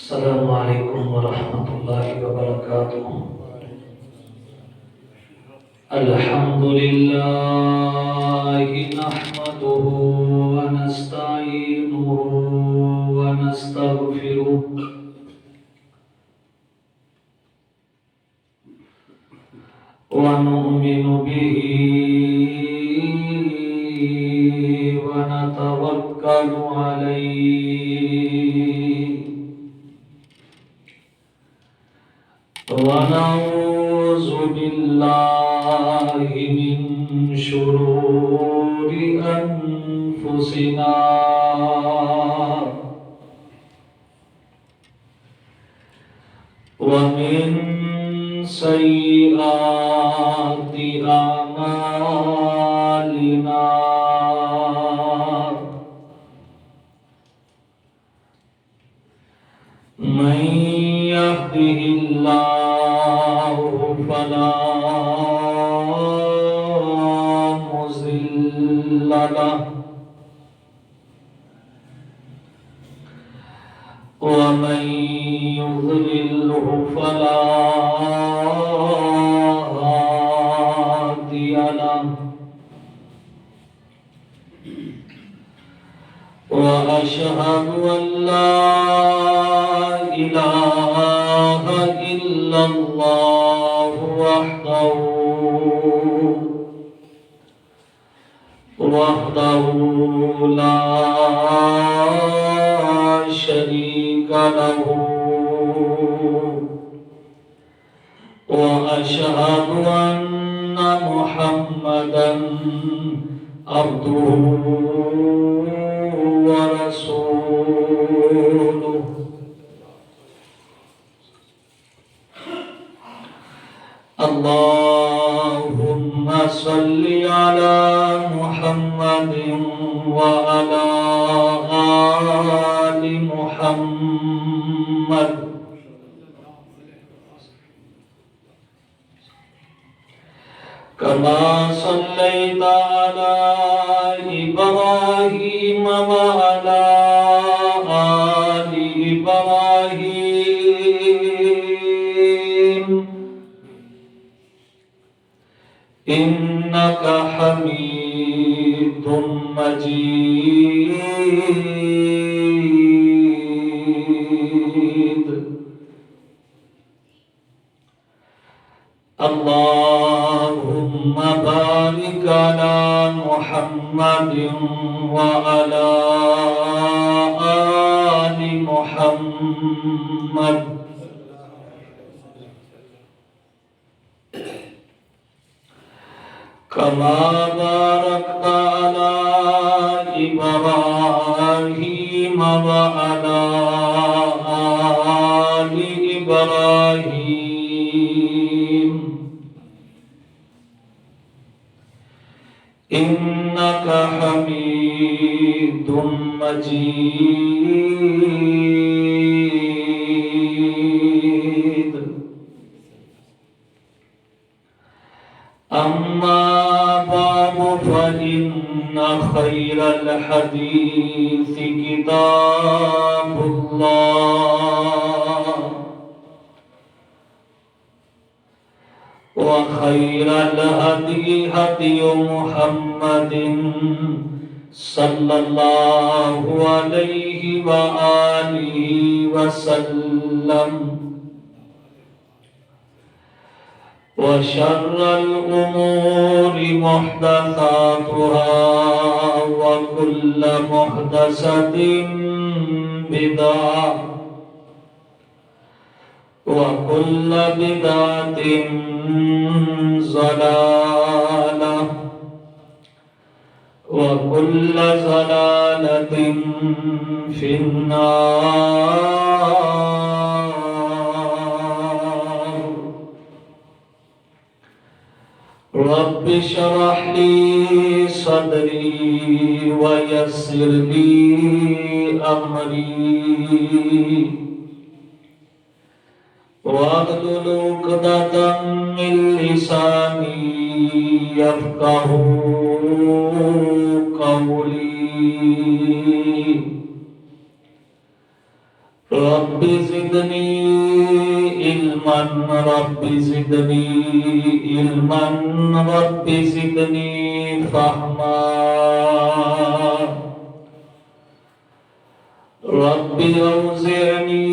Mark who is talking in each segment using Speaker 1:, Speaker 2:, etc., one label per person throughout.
Speaker 1: السلام عليكم ورحمة الله وبركاته. الحمد لله نحمده ونستعينه ونستغفره ونؤمن به ونتوكل عليه ونعوذ بالله من شرور أنفسنا ومن سيئات أعمالنا من يهده الله فلا مضل له ومن يضلله فلا هادي له وأشهد أن لا إله إلا الله وحده لا شريك له وأشهد أن محمدا عبده ورسوله اللهم صل على محمد وعلى آل محمد كما صليت على إبراهيم وعلى آل إبراهيم إنك حميد مجيد اللهم بارك على محمد وعلى آل محمد كما باركت على إبراهيم وعلى آل إبراهيم إنك حميد مجيد أما بعد فإن خير الحديث كتاب الله وخير الهدي هدي محمد صلى الله عليه وآله وسلم وشر الأمور محدثاتها وكل محدثة بدعة وكل بدعة ضلالة وكل ضلالة في النار. رب اشرح لي صدري ويسر لي أمري واحلل عقدة من لساني يفقهوا قولي. رب زدني زدني علما رب زدني علما رب زدني فهما رب أوزعني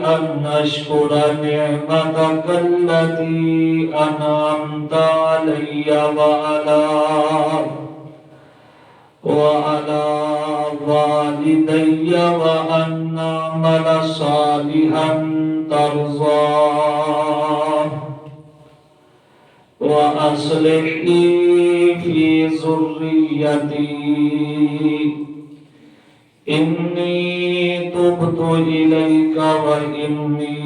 Speaker 1: أن أشكر نعمتك التي أنعمت علي وعلى والدي وأن أعمل صالحا ترضاه وأصلح لي في ذريتي إني تبت إليك وإني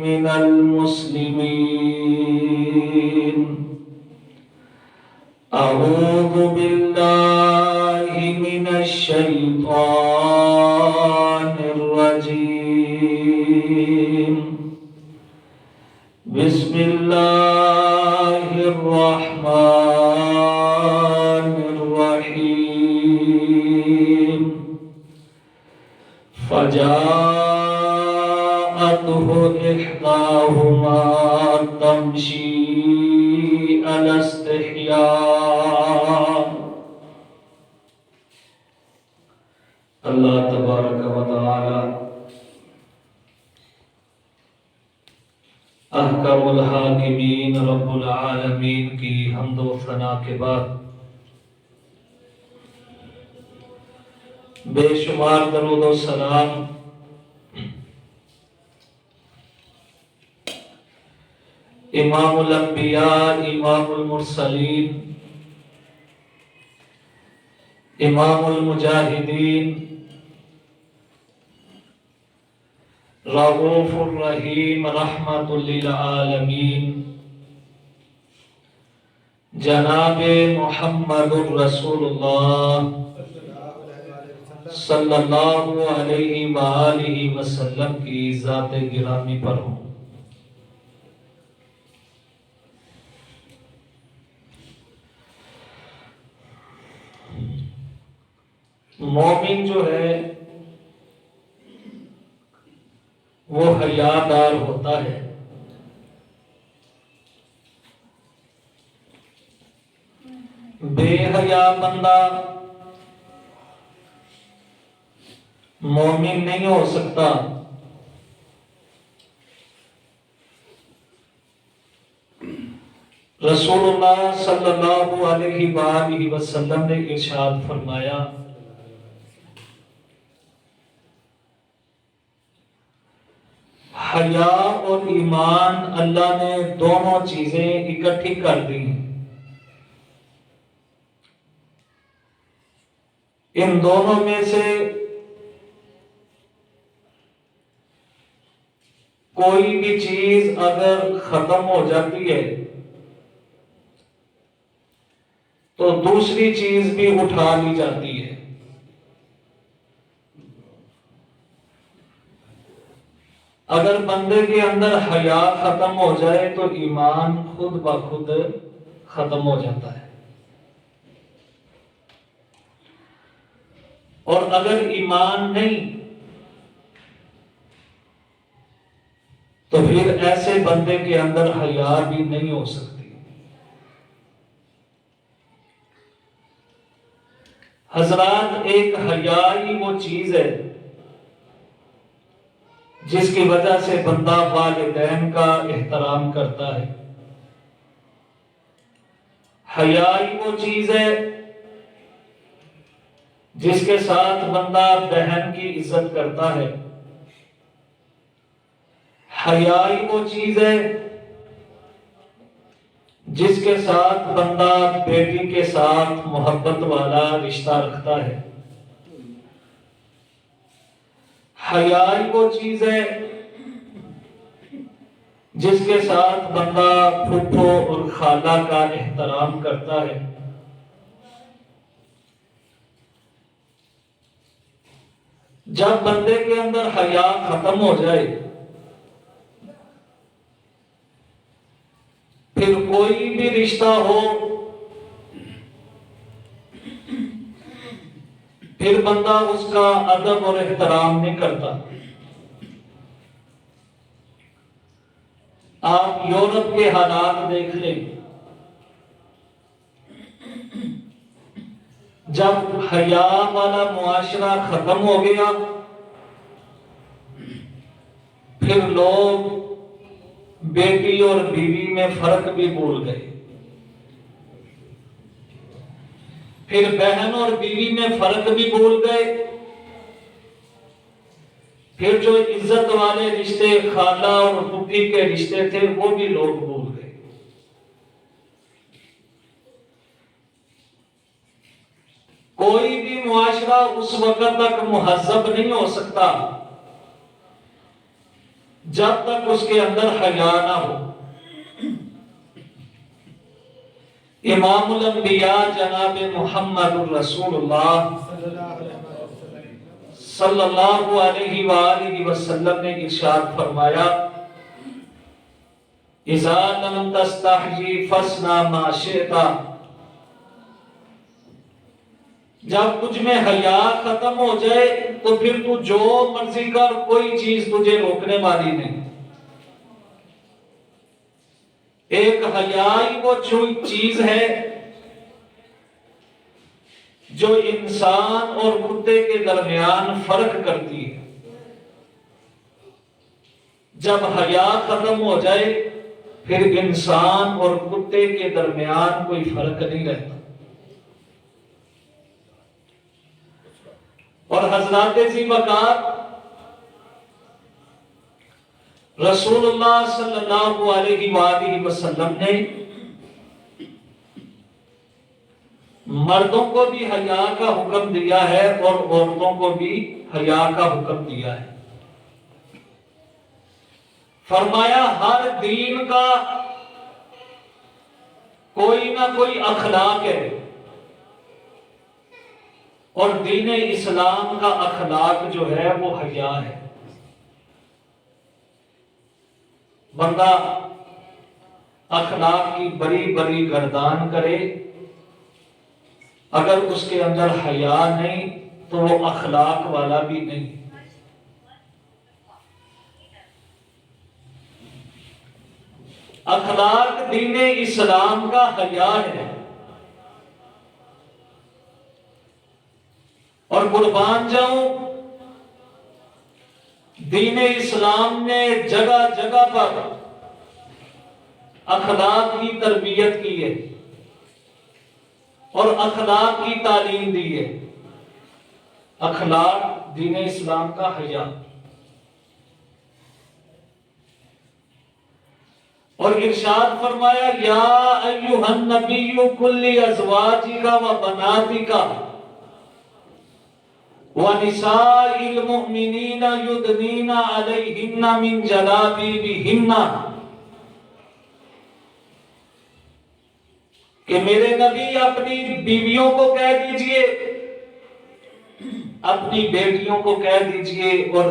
Speaker 1: من المسلمين أعوذ بالله من الشيطان الرجيم بسم الله الرحمن الرحيم فجاءته إحداهما تمشي على استحياء. اللہ تبارک و تعالی احکم الحاکمین رب العالمین کی حمد و ثنا کے بعد بے شمار درود و سلام امام الانبیاء امام المرسلین امام المجاہدین رؤوف الرحیم رحمت للعالمین جناب محمد الرسول اللہ صلی اللہ علیہ وآلہ وسلم کی ذات گرامی پر ہوں. مومن جو ہے وہ حیادار ہوتا ہے. بے حیا بندہ مومن نہیں ہو سکتا. رسول اللہ صلی اللہ علیہ وآلہ وسلم نے ارشاد فرمایا حیا اور ایمان اللہ نے دونوں چیزیں اکٹھی کر دی. ان دونوں میں سے کوئی بھی چیز اگر ختم ہو جاتی ہے تو دوسری چیز بھی اٹھا لی جاتی ہے. اگر بندے کے اندر حیا ختم ہو جائے تو ایمان خود بخود ختم ہو جاتا ہے. اور اگر ایمان نہیں تو پھر ایسے بندے کے اندر حیا بھی نہیں ہو سکتی. حضرات ایک حیا ہی وہ چیز ہے جس کی وجہ سے بندہ والدین کا احترام کرتا ہے. حیا ہی وہ چیز ہے جس کے ساتھ بندہ بہن کی عزت کرتا ہے. حیا ہی وہ چیز ہے جس کے ساتھ بندہ بیٹی کے ساتھ محبت والا رشتہ رکھتا ہے. حیا ہی وہ چیز ہے جس کے ساتھ بندہ پھپھو اور خالہ کا احترام کرتا ہے. جب بندے کے اندر حیا ختم ہو جائے پھر کوئی بھی رشتہ ہو پھر بندہ اس کا ادب اور احترام نہیں کرتا. آپ یورپ کے حالات دیکھ لیں، جب حیا والا معاشرہ ختم ہو گیا، پھر لوگ بیٹی اور بیوی میں فرق بھی بھول گئے، پھر بہن اور بیوی میں فرق بھی بھول گئے، پھر جو عزت والے رشتے خالہ اور پھوپھی کے رشتے تھے وہ بھی لوگ بھول گئے۔ کوئی بھی معاشرہ اس وقت تک مہذب نہیں ہو سکتا جب تک اس کے اندر حیا نہ ہو۔ امام الانبیاء جناب محمد الرسول اللہ صلی اللہ علیہ وآلہ وسلم نے ارشاد فرمایا، اذا لم تستحی فاصنع ما شئت، جب تجھ میں حیا ختم ہو جائے تو پھر تو جو مرضی کر، کوئی چیز تجھے روکنے والی نہیں۔ ایک حیا ہی وہ چیز ہے جو انسان اور کتے کے درمیان فرق کرتی ہے۔ جب حیا ختم ہو جائے پھر انسان اور کتے کے درمیان کوئی فرق نہیں رہتا۔ اور حضرات ذی وقار رسول اللہ صلی اللہ علیہ وآلہ وسلم نے مردوں کو بھی حیا کا حکم دیا ہے اور عورتوں کو بھی حیا کا حکم دیا ہے۔ فرمایا ہر دین کا کوئی نہ کوئی اخلاق ہے، اور دین اسلام کا اخلاق جو ہے وہ حیا ہے۔ بندہ اخلاق کی بڑی بڑی گردان کرے، اگر اس کے اندر حیا نہیں تو وہ اخلاق والا بھی نہیں۔ اخلاق دین اسلام کا حیا ہے، اور قربان جاؤں دین اسلام نے جگہ جگہ پر اخلاق کی تربیت کی ہے اور اخلاق کی تعلیم دی ہے۔ اخلاق دین اسلام کا حیا۔ اور ارشاد فرمایا، یا ایھا النبی قل لازواجک و بناتک وَنِسَاءِ الْمُؤْمِنِينَ يُدْنِينَ عَلَيْهِنَّ مِنْ جَلَابِيبِهِنَّ، کہ میرے نبی اپنی بیویوں کو کہہ دیجئے، اپنی بیٹیوں کو کہہ دیجئے، اور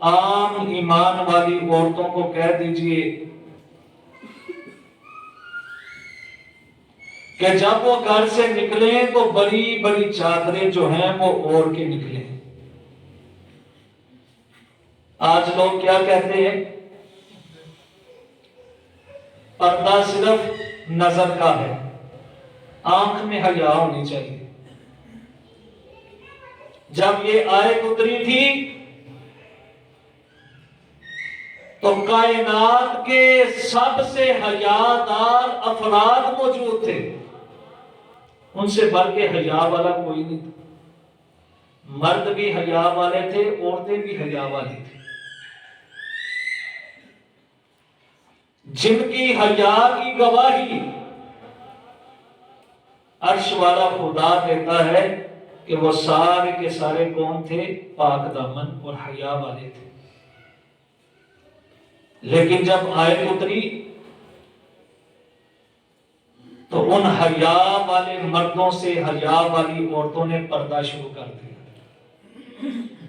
Speaker 1: عام ایمان والی عورتوں کو کہہ دیجئے کہ جب وہ گھر سے نکلیں تو بڑی بڑی چادریں جو ہیں وہ اوڑھ کے نکلیں۔ آج لوگ کیا کہتے ہیں؟ پردہ صرف نظر کا ہے، آنکھ میں حیا ہونی چاہیے۔ جب یہ آیت اتری تھی تو کائنات کے سب سے حیادار افراد موجود تھے، ان سے بڑھ کے حیا والا کوئی نہیں تھا۔ مرد بھی حیا والے تھے، عورتیں بھی حیا والی تھی۔ جن کی حیا کی گواہی عرش والا خدا دیتا ہے کہ وہ سارے کے سارے کون تھے؟ پاک دامن اور حیا والے تھے۔ لیکن جب آیت اتری تو ان حیا والے مردوں سے حیا والی عورتوں نے پردہ شروع کر دیا۔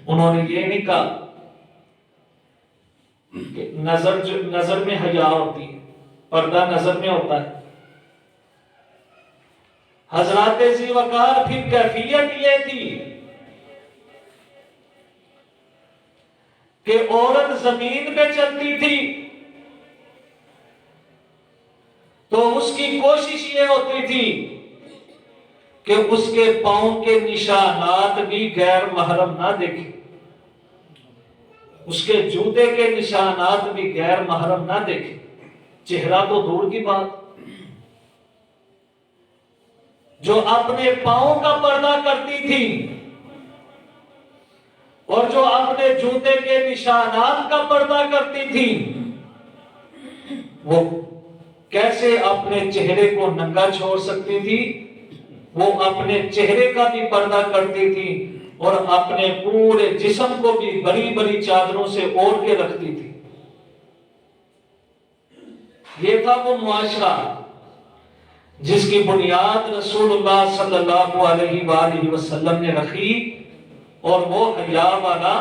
Speaker 1: انہوں نے یہ نہیں کہا کہ نظر میں حیا ہوتی ہے، پردہ نظر میں ہوتا ہے۔ حضرات ذی وقار پھر کیفیت یہ تھی کہ عورت زمین پہ چلتی تھی تو اس کی کوشش یہ ہوتی تھی کہ اس کے پاؤں کے نشانات بھی غیر محرم نہ دیکھیں، اس کے جوتے کے نشانات بھی غیر محرم نہ دیکھیں، چہرہ تو دور کی بات، جو اپنے پاؤں کا پردہ کرتی تھی اور جو اپنے جوتے کے نشانات کا پردہ کرتی تھی، وہ کیسے اپنے چہرے کو ننگا چھوڑ سکتی تھی؟ وہ اپنے چہرے کا بھی پردہ کرتی تھی اور اپنے پورے جسم کو بھی بڑی بڑی چادروں سے اوڑھ کے رکھتی تھی۔ یہ تھا وہ معاشرہ جس کی بنیاد رسول اللہ صلی اللہ علیہ وآلہ وسلم نے رکھی، اور وہ حیا والا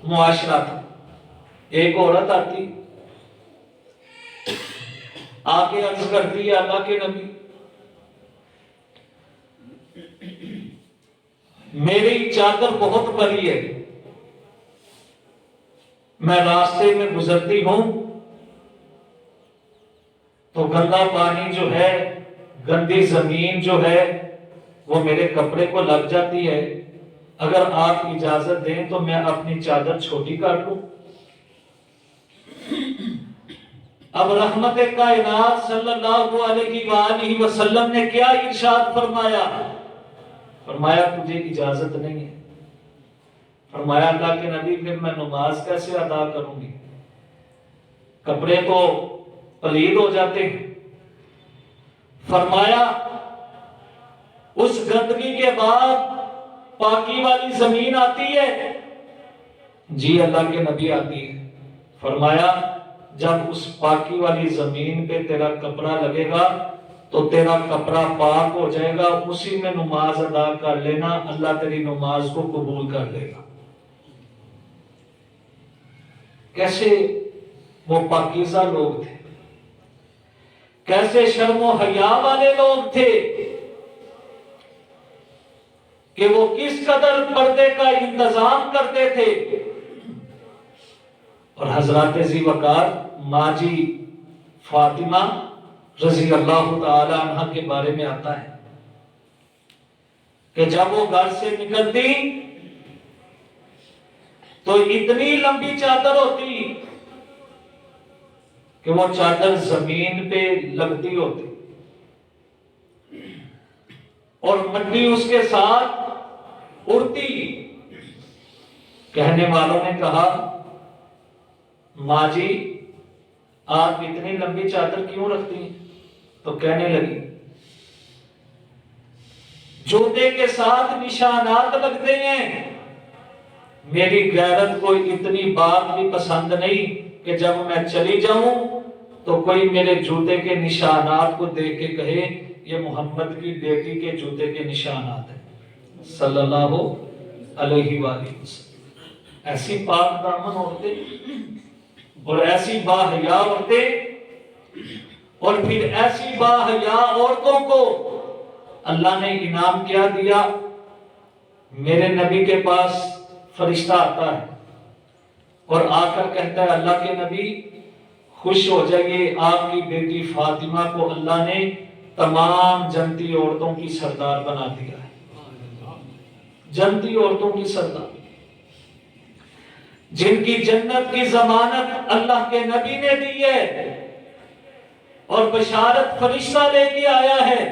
Speaker 1: معاشرہ تھا۔ ایک عورت آتی، آگے عرض کرتی ہے اللہ کے نبی، میری چادر بہت بڑی ہے، میں راستے میں گزرتی ہوں تو گندا پانی جو ہے، گندی زمین جو ہے وہ میرے کپڑے کو لگ جاتی ہے، اگر آپ اجازت دیں تو میں اپنی چادر چھوٹی کر لوں۔ اب رحمت کائنات صلی اللہ علیہ وآلہ وسلم نے کیا ارشاد فرمایا؟ فرمایا تجھے اجازت نہیں ہے۔ فرمایا اللہ کے نبی پھر میں نماز کیسے ادا کروں گی؟ کپڑے تو پلید ہو جاتے ہیں۔ فرمایا اس گندگی کے بعد پاکی والی زمین آتی ہے؟ جی اللہ کے نبی آتی ہے۔ فرمایا جب اس پاکی والی زمین پہ تیرا کپڑا لگے گا تو تیرا کپڑا پاک ہو جائے گا، اسی میں نماز ادا کر لینا، اللہ تیری نماز کو قبول کر لے گا۔ کیسے وہ پاکیزہ لوگ تھے، کیسے شرم و حیا والے لوگ تھے کہ وہ کس قدر پردے کا انتظام کرتے تھے۔ اور حضرات ذی وقار ماجی فاطمہ رضی اللہ تعالی عنہ کے بارے میں آتا ہے کہ جب وہ گھر سے نکلتی تو اتنی لمبی چادر ہوتی کہ وہ چادر زمین پہ لگتی ہوتی اور مٹی اس کے ساتھ اڑتی۔ کہنے والوں نے کہا ماں جی آپ اتنی لمبی چادر کیوں رکھتی ہیں؟ تو کہنے لگی جوتے کے ساتھ نشانات لگتے ہیں، میری غیرت کو اتنی بات بھی پسند نہیں کہ جب میں چلی جاؤں تو کوئی میرے جوتے کے نشانات کو دیکھ کے کہے یہ محمد کی بیٹی کے جوتے کے نشانات ہیں صلی اللہ علیہ وآلہ وسلم۔ ایسی پاک دامن عورتیں اور ایسی باحیا عورتیں، اور پھر ایسی باحیا عورتوں کو اللہ نے انعام کیا دیا۔ میرے نبی کے پاس فرشتہ آتا ہے اور آ کر کہتا ہے اللہ کے نبی خوش ہو جائیے، آپ کی بیٹی فاطمہ کو اللہ نے تمام جنتی عورتوں کی سردار بنا دیا ہے۔ جنتی عورتوں کی سردار، جن کی جنت کی ضمانت اللہ کے نبی نے دی ہے اور بشارت فرشتہ لے کے آیا ہے،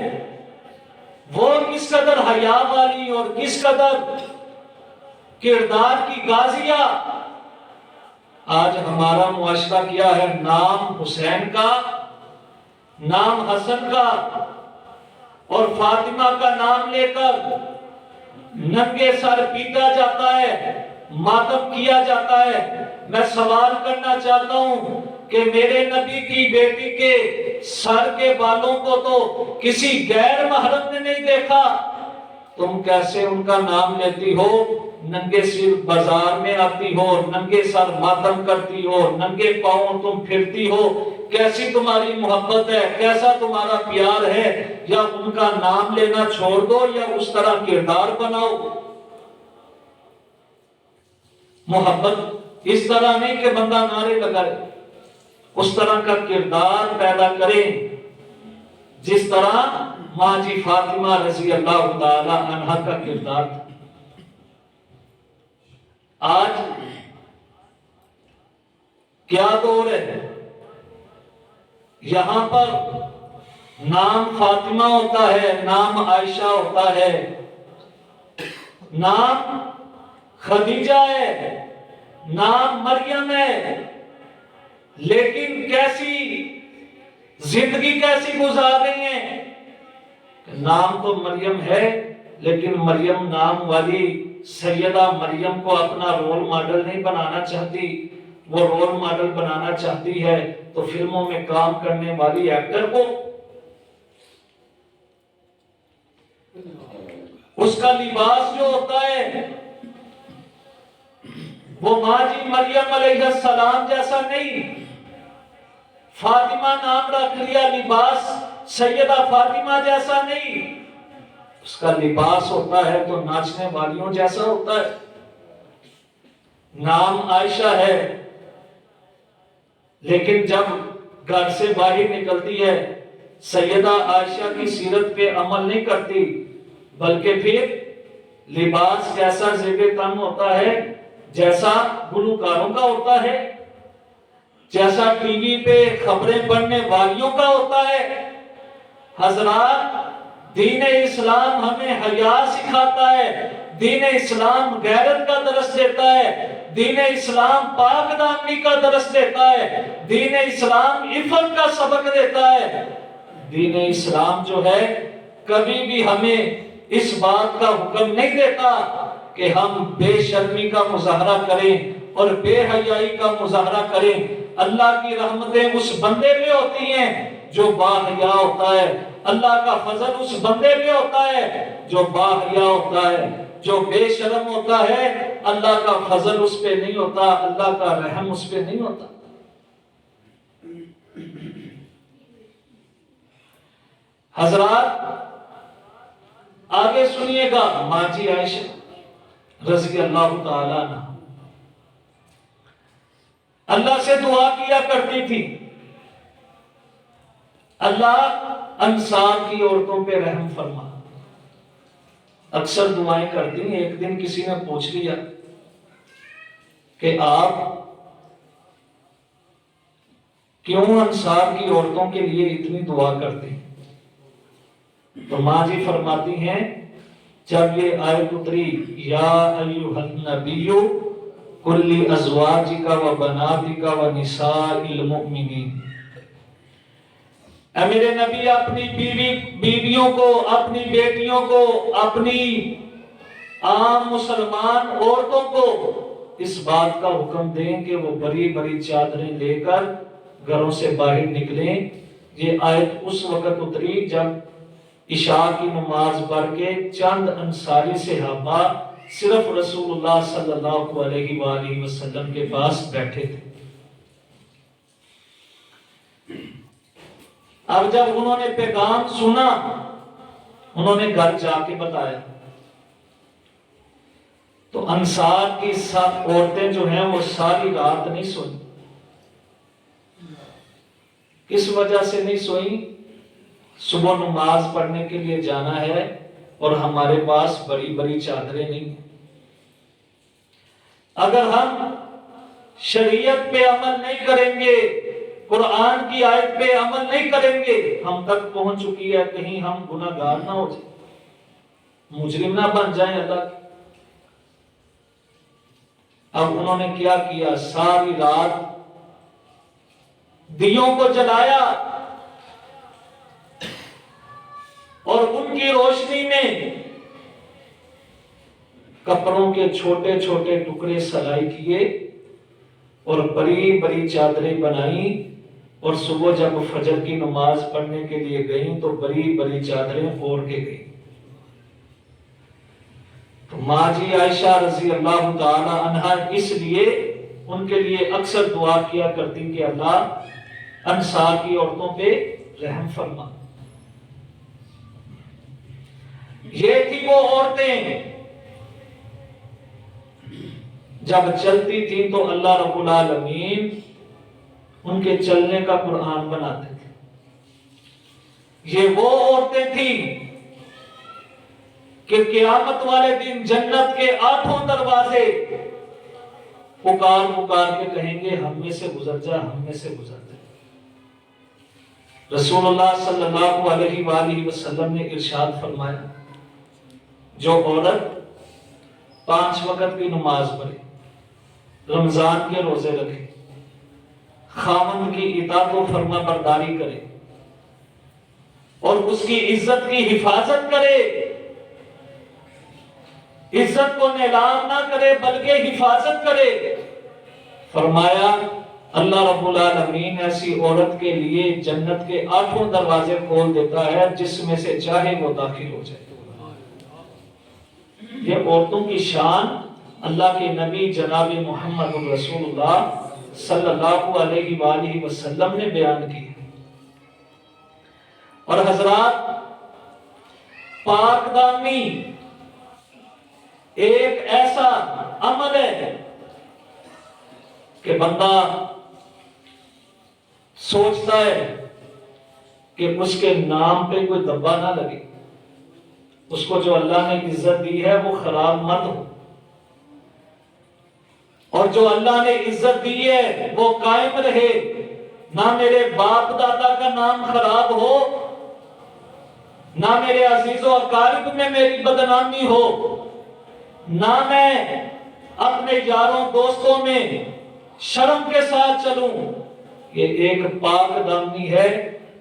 Speaker 1: وہ کس قدر حیا والی اور کس قدر کردار کی غازیہ۔ آج ہمارا معاشرہ کیا ہے؟ نام حسین کا، نام حسن کا اور فاطمہ کا نام لے کر ننگے سر پیٹا جاتا ہے، ماتم کیا جاتا ہے۔ میں سوال کرنا چاہتا ہوں کہ میرے نبی کی بیٹی کے سر کے بالوں کو تو کسی غیر محرم نے نہیں دیکھا، تم کیسے ان کا نام لیتی ہو؟ ننگے سر بازار میں آتی ہو، ننگے سر ماتم کرتی ہو، ننگے پاؤں تم پھرتی ہو، کیسی تمہاری محبت ہے، کیسا تمہارا پیار ہے؟ یا ان کا نام لینا چھوڑ دو یا اس طرح کردار بناؤ۔ محبت اس طرح نہیں کہ بندہ نعرے لگائے، اس طرح کا کردار پیدا کریں جس طرح ماں جی فاطمہ رضی اللہ تعالی عنہا کا کردار تھا۔ آج کیا دور ہے، یہاں پر نام فاطمہ ہوتا ہے، نام عائشہ ہوتا ہے، نام خدیجہ ہے، نام مریم ہے، لیکن کیسی زندگی کیسی گزار رہی ہیں؟ نام تو مریم ہے، لیکن مریم نام والی سیدہ مریم کو اپنا رول ماڈل نہیں بنانا چاہتی، وہ رول ماڈل بنانا چاہتی ہے تو فلموں میں کام کرنے والی ایکٹر کو، اس کا لباس جو ہوتا ہے وہ ماں جی مریم علیہ السلام جیسا نہیں۔ فاطمہ نام رکھ لیا، لباس سیدہ فاطمہ جیسا نہیں، اس کا لباس ہوتا ہے تو ناچنے والیوں جیسا ہوتا ہے۔ نام عائشہ ہے، لیکن جب گھر سے باہر نکلتی ہے سیدہ عائشہ کی سیرت پہ عمل نہیں کرتی، بلکہ پھر لباس کیسا زیب تن ہوتا ہے، جیسا گلوکاروں کا ہوتا ہے، جیسا ٹی وی پہ خبریں پڑھنے والیوں کا ہوتا ہے۔ حضرات، دین اسلام ہمیں حیا سکھاتا ہے، دین اسلام غیرت کا درس دیتا ہے، دین اسلام پاک دامنی کا درس دیتا ہے، دین اسلام عفت کا سبق دیتا ہے۔ دین اسلام جو ہے کبھی بھی ہمیں اس بات کا حکم نہیں دیتا کہ ہم بے شرمی کا مظاہرہ کریں اور بے حیائی کا مظاہرہ کریں۔ اللہ کی رحمتیں اس بندے پہ ہوتی ہیں جو با حیا ہوتا ہے، اللہ کا فضل اس بندے پہ ہوتا ہے جو با حیا ہوتا ہے، جو بے شرم ہوتا ہے اللہ کا فضل اس پہ نہیں ہوتا، اللہ کا رحم اس پہ نہیں ہوتا۔ حضرات آگے سنیے گا، ماں جی عائشہ رضی اللہ تعالیٰ عنہ اللہ سے دعا کیا کرتی تھی، اللہ انصار کی عورتوں پہ رحم فرما۔ اکثر دعائیں کرتی ہیں۔ ایک دن کسی نے پوچھ لیا کہ آپ کیوں انصار کی عورتوں کے لیے اتنی دعا کرتے ہیں؟ تو ماں جی فرماتی ہیں جب یہ آیت اتری یا ایھا النبی کل ازواجک و بناتک و نساء المؤمنین، اے میرے نبی اپنی بیویوں کو، اپنی بیٹیوں کو، اپنی عام مسلمان عورتوں کو اس بات کا حکم دیں کہ وہ بڑی بڑی چادریں لے کر گھروں سے باہر نکلیں۔ یہ آیت اس وقت اتری جب عشاء کی نماز پڑھ کے چند انصاری صحابہ صرف رسول اللہ صلی اللہ علیہ وآلہ وسلم کے پاس بیٹھے تھے۔ اب جب انہوں نے پیغام سنا، انہوں نے گھر جا کے بتایا تو انصار کی عورتیں جو ہیں وہ ساری رات نہیں سوئی۔ کس وجہ سے نہیں سوئی؟ صبح نماز پڑھنے کے لیے جانا ہے اور ہمارے پاس بڑی بڑی چادریں نہیں ہیں۔ اگر ہم شریعت پہ عمل نہیں کریں گے، قرآن کی آیت پہ عمل نہیں کریں گے، ہم تک پہنچ چکی ہے، کہیں ہم گناہگار نہ ہو جائیں، مجرم نہ بن جائیں اللہ کے۔ اب انہوں نے کیا کیا؟ ساری رات دیوں کو جلایا اور ان کی روشنی میں کپڑوں کے چھوٹے چھوٹے ٹکڑے سلائی کیے اور بڑی بڑی چادریں بنائیں، اور صبح جب فجر کی نماز پڑھنے کے لیے گئیں تو بڑی بڑی چادریں اوڑھ کے گئیں۔ تو ماں جی عائشہ رضی اللہ تعالی عنہا اس لیے ان کے لیے اکثر دعا کیا کرتی کہ اللہ انصار کی عورتوں پہ رحم فرما۔ یہ تھی وہ عورتیں جب چلتی تھی تو اللہ رب العالمین ان کے چلنے کا قرآن بناتے تھے۔ یہ وہ عورتیں تھیں کہ قیامت والے دن جنت کے 8 دروازے پکار پکار کے کہیں گے ہم میں سے گزر جا، ہم میں سے گزر جا۔ رسول اللہ صلی اللہ علیہ وآلہ وسلم نے ارشاد فرمایا، جو عورت 5 وقت کی نماز پڑھے، رمضان کے روزے رکھے، خاوند کی اطاعت و فرما برداری کرے اور اس کی عزت کی حفاظت کرے، عزت کو نیلام نہ کرے بلکہ حفاظت کرے، فرمایا اللہ رب العالمین ایسی عورت کے لیے جنت کے 8 دروازے کھول دیتا ہے، جس میں سے چاہے وہ داخل ہو جائے۔ یہ عورتوں کی شان اللہ کے نبی جناب محمد رسول اللہ صلی اللہ علیہ وآلہ وسلم نے بیان کی۔ اور حضرات، پاک دامنی ایک ایسا عمل ہے کہ بندہ سوچتا ہے کہ اس کے نام پہ کوئی دبا نہ لگے، اس کو جو اللہ نے عزت دی ہے وہ خراب مت ہو، اور جو اللہ نے عزت دی ہے وہ قائم رہے، نہ میرے باپ دادا کا نام خراب ہو، نہ میرے عزیز و اقارب میں میری بدنامی ہو، نہ میں اپنے یاروں دوستوں میں شرم کے ساتھ چلوں۔ یہ ایک پاک دامنی ہے،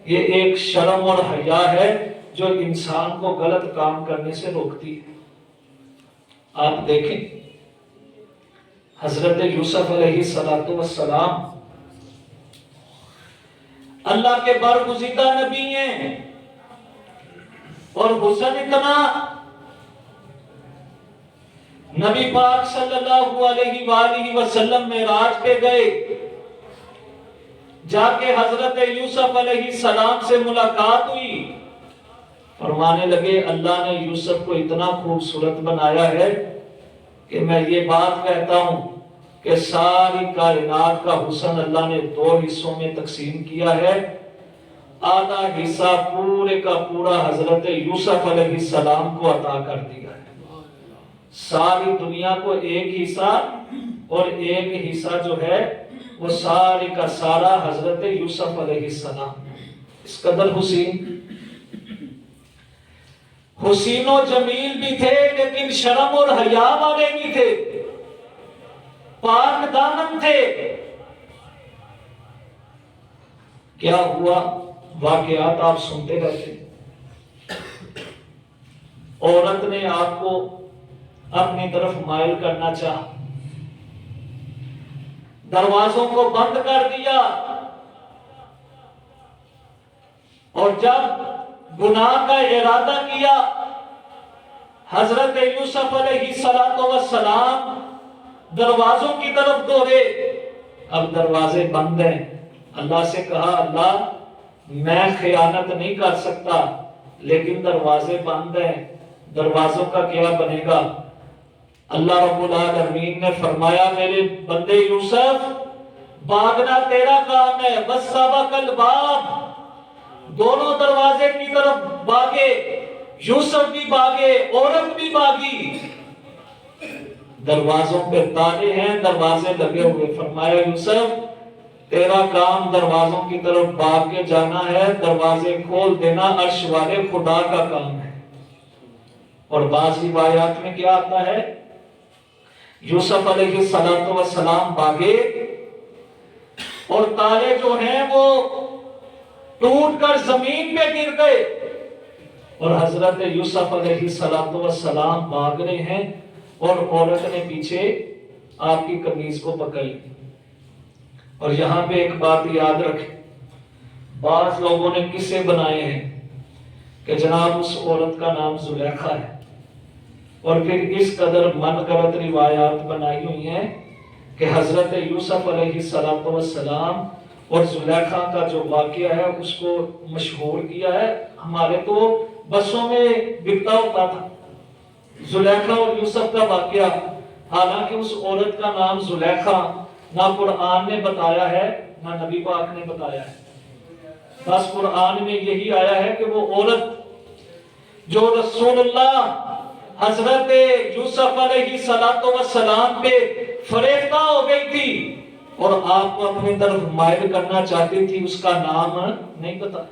Speaker 1: یہ ایک شرم اور حیا ہے جو انسان کو غلط کام کرنے سے روکتی ہے۔ آپ دیکھیں حضرت یوسف علیہ السلام اللہ کے برگزیدہ نبی ہیں، اور حسن اتنا، نبی پاک صلی اللہ علیہ وآلہ وسلم معراج پہ گئے، جا کے حضرت یوسف علیہ السلام سے ملاقات ہوئی، فرمانے لگے اللہ نے یوسف کو اتنا خوبصورت بنایا ہے کہ میں یہ بات کہتا ہوں کہ ساری کائنات کا حسن اللہ نے 2 حصوں میں تقسیم کیا ہے، آدھا حصہ پورے کا پورا حضرت یوسف علیہ السلام کو عطا کر دیا ہے، ساری دنیا کو ایک حصہ، اور ایک حصہ جو ہے وہ سارے کا سارا حضرت یوسف علیہ السلام۔ اس قدر حسین و جمیل بھی تھے، لیکن شرم اور حیا والے بھی تھے، پاک دامن تھے۔ کیا ہوا؟ واقعات آپ سنتے رہتے، عورت نے آپ کو اپنی طرف مائل کرنا چاہا، دروازوں کو بند کر دیا، اور جب گناہ کا ارادہ کیا، حضرت یوسف علیہ السلام دروازوں کی طرف دوڑے، اب دروازے بند ہیں، اللہ سے کہا اللہ میں خیانت نہیں کر سکتا، لیکن دروازے بند ہیں، دروازوں کا کیا بنے گا؟ اللہ رب العالمین نے فرمایا میرے بندے یوسف، بھاگنا تیرا کام ہے، بس سبق الباب، دونوں دروازے کی طرف بھاگے، یوسف بھی بھاگے، عورت بھی بھاگی، دروازوں پہ تالے ہیں، دروازے لگے ہوئے، فرمایا یوسف تیرا کام دروازوں کی طرف بھاگ کے جانا ہے، دروازے کھول دینا عرش والے خدا کا کام ہے۔ اور بعض روایات میں کیا آتا ہے، یوسف علیہ السلام بھاگے اور تالے جو ہیں وہ ٹوٹ کر زمین پہ گر گئے، اور حضرت یوسف علیہ السلام بھاگ رہے ہیں، اور عورت نے پیچھے آپ کی قمیض کو پکڑ لی۔ اور یہاں پہ ایک بات یاد رکھیں، بعض لوگوں نے قصے بنائے ہیں کہ جناب اس عورت کا نام زلیخا ہے، اور پھر اس قدر من گڑت روایات بنائی ہوئی ہیں کہ حضرت یوسف علیہ السلام اور زلیخا کا جو واقعہ ہے اس کو مشہور کیا ہے، ہمارے تو بسوں میں بکتا ہوتا تھا زلیخا اور یوسف کا واقعہ، حالانکہ اس عورت کا نام زلیخا نہ قرآن نے بتایا ہے نہ نبی پاک نے بتایا ہے۔ بس قرآن میں یہی آیا ہے کہ وہ عورت جو رسول اللہ حضرت یوسف علیہ السلام پہ فریفتہ ہو گئی تھی اور آپ کو اپنی طرف مائل کرنا چاہتی تھی، اس کا نام نہیں پتا.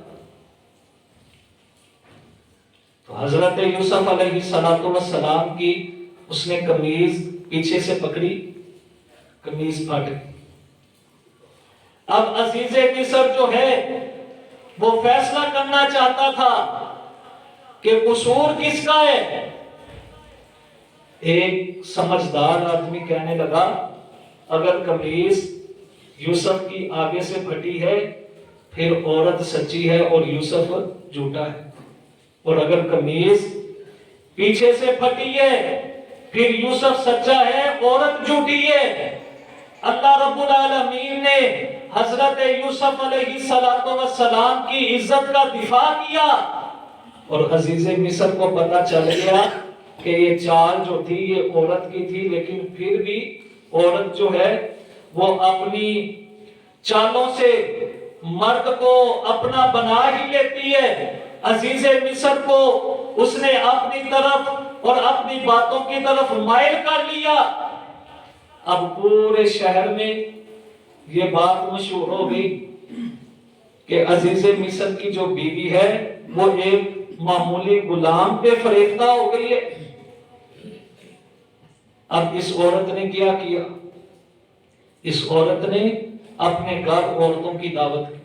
Speaker 1: تو حضرت یوسف علیہ السلام کی اس نے قمیض پیچھے سے پکڑی، قمیض پھٹ گئی. اب عزیز مصر جو ہے وہ فیصلہ کرنا چاہتا تھا کہ قصور کس کا ہے. ایک سمجھدار آدمی کہنے لگا اگر قمیض یوسف کی آگے سے پھٹی ہے پھر عورت سچی ہے اور یوسف جھوٹا ہے، اور اگر قمیض پیچھے سے پھٹی ہے پھر یوسف سچا ہے، عورت جھوٹی ہے. اللہ رب العالمین نے حضرت یوسف علیہ السلام کی عزت کا دفاع کیا، اور عزیز مصر کو پتا چل گیا کہ یہ چال جو تھی یہ عورت کی تھی، لیکن پھر بھی عورت جو ہے وہ اپنی چالوں سے مرد کو اپنا بنا ہی لیتی ہے. عزیز مصر کو اس نے اپنی طرف اور اپنی باتوں کی طرف مائل کر لیا. اب پورے شہر میں یہ بات مشہور ہو گئی کہ عزیز مصر کی جو بیوی ہے وہ ایک معمولی غلام پہ فریفتہ ہو گئی ہے. اب اس عورت نے کیا کیا؟ اس عورت نے اپنے گھر عورتوں کی دعوت کی،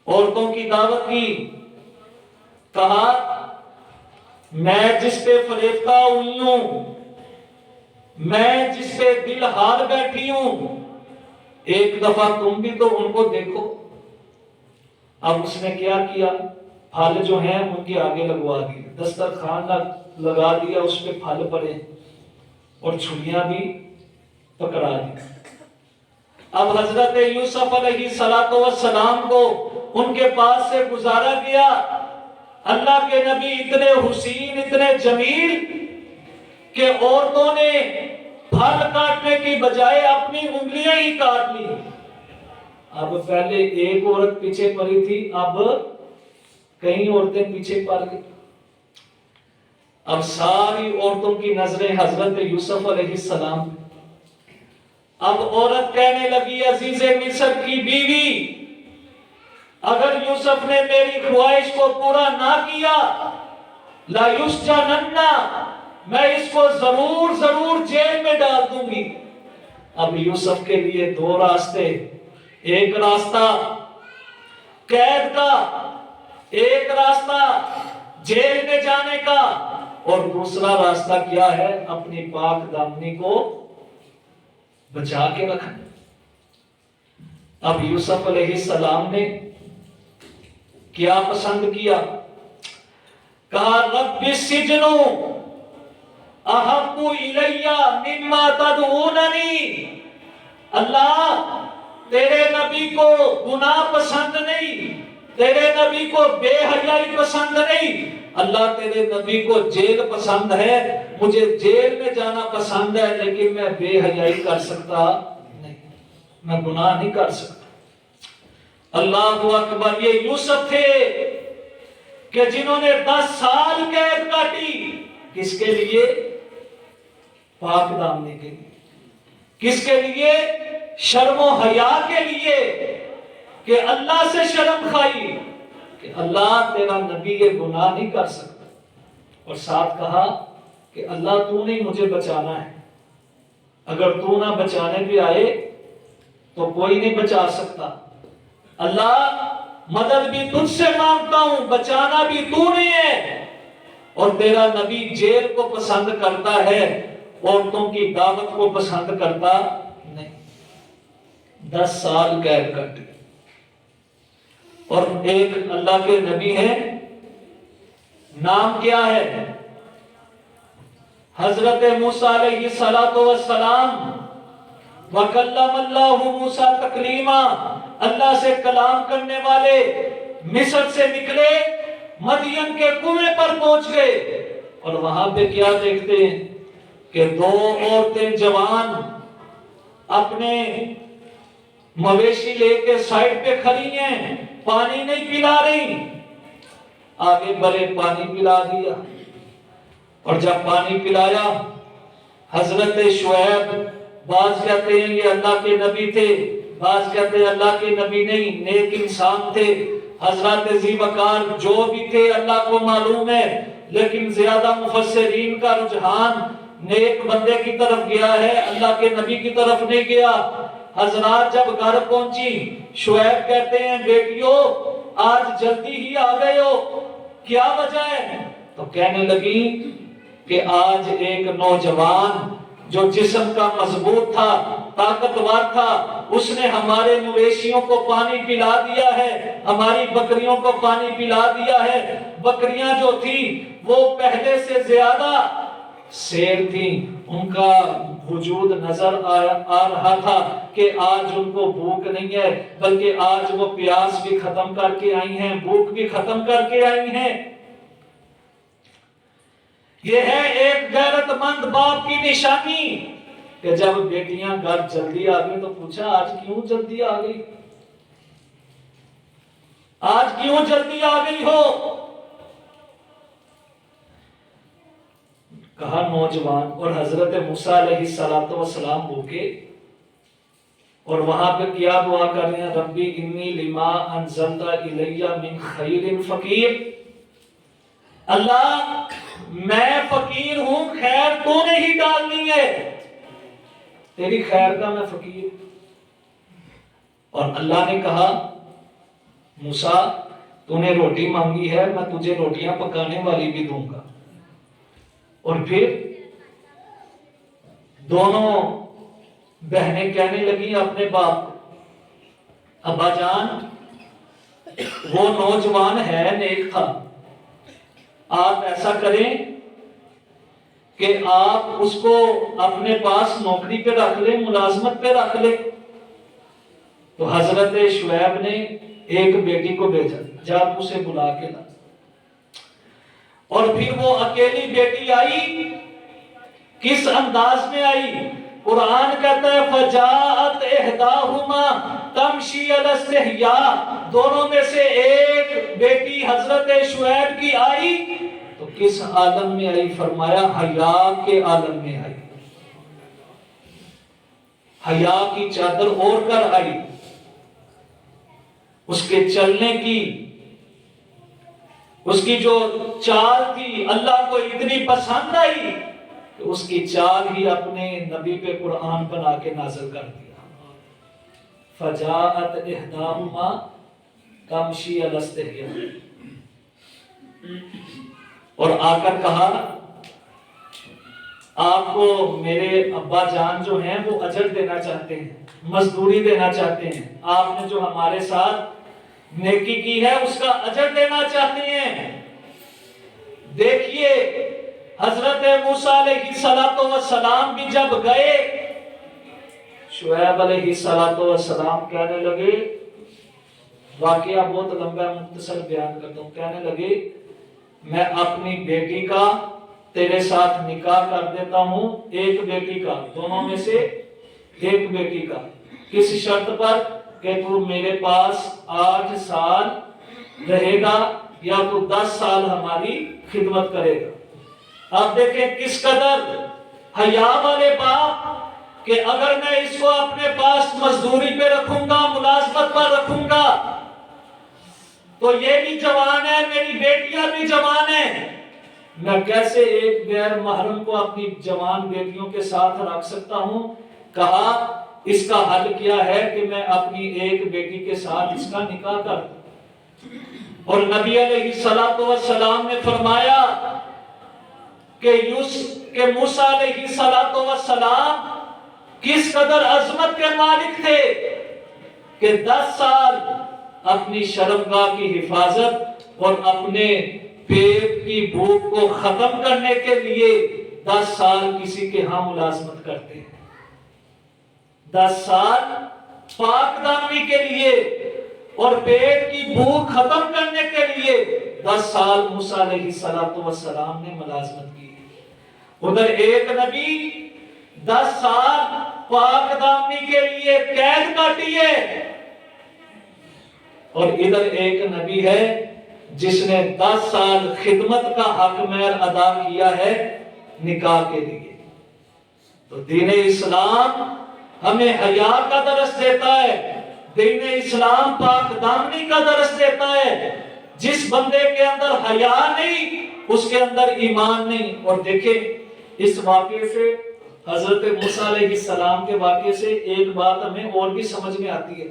Speaker 1: عورتوں کی دعوت کی. کہا میں جس پہ فریفتہ ہوئی ہوں، میں جس پہ دل ہار بیٹھی ہوں، ایک دفعہ تم بھی تو ان کو دیکھو. اب اس نے کیا کیا؟ پھل جو ہیں ان کے آگے لگوا دی، دسترخوان لگا دیا، اس پہ پھل پڑے اور چھڑیاں بھی پکڑا دی. اب حضرت یوسف علیہ السلام کو ان کے پاس سے گزارا گیا. اللہ کے نبی اتنے حسین، اتنے جمیل کہ عورتوں نے پھل کاٹنے کی بجائے اپنی انگلیاں ہی کاٹ لی. اب پہلے ایک عورت پیچھے پڑی تھی، اب کئی عورتیں پیچھے پڑ گئی. اب ساری عورتوں کی نظریں حضرت یوسف علیہ السلام. اب عورت کہنے لگی عزیز مصر کی بیوی اگر یوسف نے میری خواہش کو پورا نہ کیا لا یسجنن، میں اس کو ضرور جیل میں ڈال دوں گی. اب یوسف کے لیے دو راستے، ایک راستہ قید کا، ایک راستہ جیل میں جانے کا، اور دوسرا راستہ کیا ہے؟ اپنی پاک دامنی کو بچا کے رکھنا. اب یوسف علیہ السلام نے کیا پسند کیا؟ کہا رب السجن احب الی مما تدعوننی. اللہ تیرے نبی کو گناہ پسند نہیں، تیرے نبی کو بے حیائی پسند نہیں. اللہ تیرے نبی کو جیل پسند ہے، مجھے جیل میں جانا پسند ہے، لیکن میں بے حیائی کر سکتا نہیں، میں گناہ نہیں کر سکتا. اللہ اکبر. یہ یوسف تھے کہ جنہوں نے 10 سال قید کاٹی. کس کے لیے؟ پاک دامنی کے لیے. کس کے لیے؟ شرم و حیا کے لیے، کہ اللہ سے شرم کھائی کہ اللہ تیرا نبی یہ گناہ نہیں کر سکتا. اور ساتھ کہا کہ اللہ تو نہیں مجھے بچانا ہے، اگر تو نہ بچانے بھی آئے تو کوئی نہیں بچا سکتا. اللہ مدد بھی تجھ سے مانگتا ہوں، بچانا بھی تو نہیں ہے. اور تیرا نبی جیل کو پسند کرتا ہے، عورتوں کی دعوت کو پسند کرتا نہیں. 10 سال قید کاٹے. اور ایک اللہ کے نبی ہیں، نام کیا ہے؟ حضرت موسیٰ علیہ السلام. وَكَلَّمَ اللَّهُ مُوسَىٰ تَكْلِيمًا. اللہ سے کلام کرنے والے مصر سے نکلے، مدین کے کنویں پر پہنچ گئے، اور وہاں پہ کیا دیکھتے ہیں کہ 2 عورتیں جوان اپنے مویشی لے کے سائڈ پہ کھڑی ہیں، پانی نہیں پلا رہی، آگے بڑے پانی پلا دیا، اور جب پانی پلایا حضرت شعیب، بعض کہتے ہیں یہ اللہ کے نبی تھے، بعض کہتے ہیں اللہ کے نبی نہیں، نیک انسان تھے، حضرت ذی وقار جو بھی تھے اللہ کو معلوم ہے، لیکن زیادہ مفسرین کا رجحان نیک بندے کی طرف گیا ہے، اللہ کے نبی کی طرف نہیں گیا۔ حضرات جب گھر پہنچی، شعیب کہتے ہیں بیٹیوں آج جلدی ہی آ گئے ہو، کیا وجہ ہے؟ تو کہنے لگی کہ آج ایک نوجوان جو جسم کا مضبوط تھا، طاقتور تھا، اس نے ہمارے مویشیوں کو پانی پلا دیا ہے، ہماری بکریوں کو پانی پلا دیا ہے۔ بکریاں جو تھی وہ پہلے سے زیادہ سیر تھی، ان کا وجود نظر آ رہا تھا کہ آج ان کو بھوک نہیں ہے، بلکہ آج وہ پیاس بھی ختم کر کے آئی ہیں، بھوک بھی ختم کر کے آئی ہیں۔ یہ ہے ایک غیرت مند باپ کی نشانی کہ جب بیٹیاں گھر جلدی آ گئی تو پوچھا آج کیوں جلدی آ گئی، آج کیوں جلدی آ گئی ہو؟ کہا نوجوان، اور حضرت موسیٰ علیہ السلام بھوکے، اور وہاں پہ کیا دعا کر رہے ہیں، ربی انی لما انزلت الی من خیر فقیر، اللہ میں فقیر ہوں، خیر تو نے ہی ڈالنی ہے، تیری خیر کا میں فقیر۔ اور اللہ نے کہا موسیٰ تو نے روٹی مانگی ہے، میں تجھے روٹیاں پکانے والی بھی دوں گا۔ اور پھر دونوں بہنیں کہنے لگی اپنے باپ، ابا جان وہ نوجوان ہے، نیک تھا، آپ ایسا کریں کہ آپ اس کو اپنے پاس نوکری پہ رکھ لیں، ملازمت پہ رکھ لیں۔ تو حضرت شعیب نے ایک بیٹی کو بھیجا، جا اسے بلا کے لا، اور پھر وہ اکیلی بیٹی آئی، کس انداز میں آئی؟ قرآن کہتا ہے فجاءت احداہما تمشی علی استحیاء، دونوں میں سے ایک بیٹی حضرت شعیب کی آئی تو کس عالم میں آئی؟ فرمایا حیا کے عالم میں آئی، حیا کی چادر اوڑھ کر آئی، اس کے چلنے کی، اس کی جو چال تھی اللہ کو اتنی پسند آئی کہ اس کی چال ہی اپنے نبی پہ قرآن بنا کے نازل کر دیا، فجاءت احداہما تمشی علی استحیاء، اور آ کر کہا آپ کو میرے ابا جان جو ہیں وہ اجر دینا چاہتے ہیں، مزدوری دینا چاہتے ہیں، آپ نے جو ہمارے ساتھ نیکی کی ہے اس کا اجر دینا چاہتے ہیں۔ دیکھیے حضرت موسیٰ علیہ السلام بھی جب گئے، شعیب علیہ السلام کہنے لگے، واقعہ بہت لمبا مختصر بیان کرتا ہوں، کہنے لگے میں اپنی بیٹی کا تیرے ساتھ نکاح کر دیتا ہوں، ایک بیٹی کا، دونوں میں سے ایک بیٹی کا، کس شرط پر کہ تو میرے پاس 8 سال رہے گا یا تو 10 سال ہماری خدمت کرے گا۔ آپ دیکھیں کس قدر حیا والے باپ کہ اگر میں اس کو اپنے پاس مزدوری پہ رکھوں گا، ملازمت پر رکھوں گا تو یہ بھی جوان ہے، میری بیٹیاں بھی جوان ہیں، میں کیسے ایک غیر محرم کو اپنی جوان بیٹیوں کے ساتھ رکھ سکتا ہوں؟ کہا اس کا حل کیا ہے کہ میں اپنی ایک بیٹی کے ساتھ اس کا نکاح کر دوں۔ اور نبی علیہ السلام نے فرمایا کہ موسیٰ علیہ السلام کس قدر عظمت کے مالک تھے کہ 10 سال اپنی شرمگاہ کی حفاظت اور اپنے پیٹ کی بھوک کو ختم کرنے کے لیے 10 سال کسی کے ہاں ملازمت کرتے ہیں، 10 سال پاک دامنی کے لیے اور پیٹ کی بھوک ختم کرنے کے لیے 10 سال موسیٰ علیہ السلام نے ملازمت کی۔ ادھر ایک نبی 10 سال پاک دامنی کے لیے قید کاٹی ہے، اور ادھر ایک نبی ہے جس نے 10 سال خدمت کا حق مہر ادا کیا ہے نکاح کے لیے۔ تو دین اسلام ہمیں حیا کا درس دیتا ہے، دین اسلام پاک دامنی کا درس دیتا ہے۔ جس بندے کے اندر حیا نہیں اس کے اندر ایمان نہیں۔ اور دیکھیں اس واقعے سے، حضرت موسیٰ علیہ السلام کے واقعے سے ایک بات ہمیں اور بھی سمجھ میں آتی ہے۔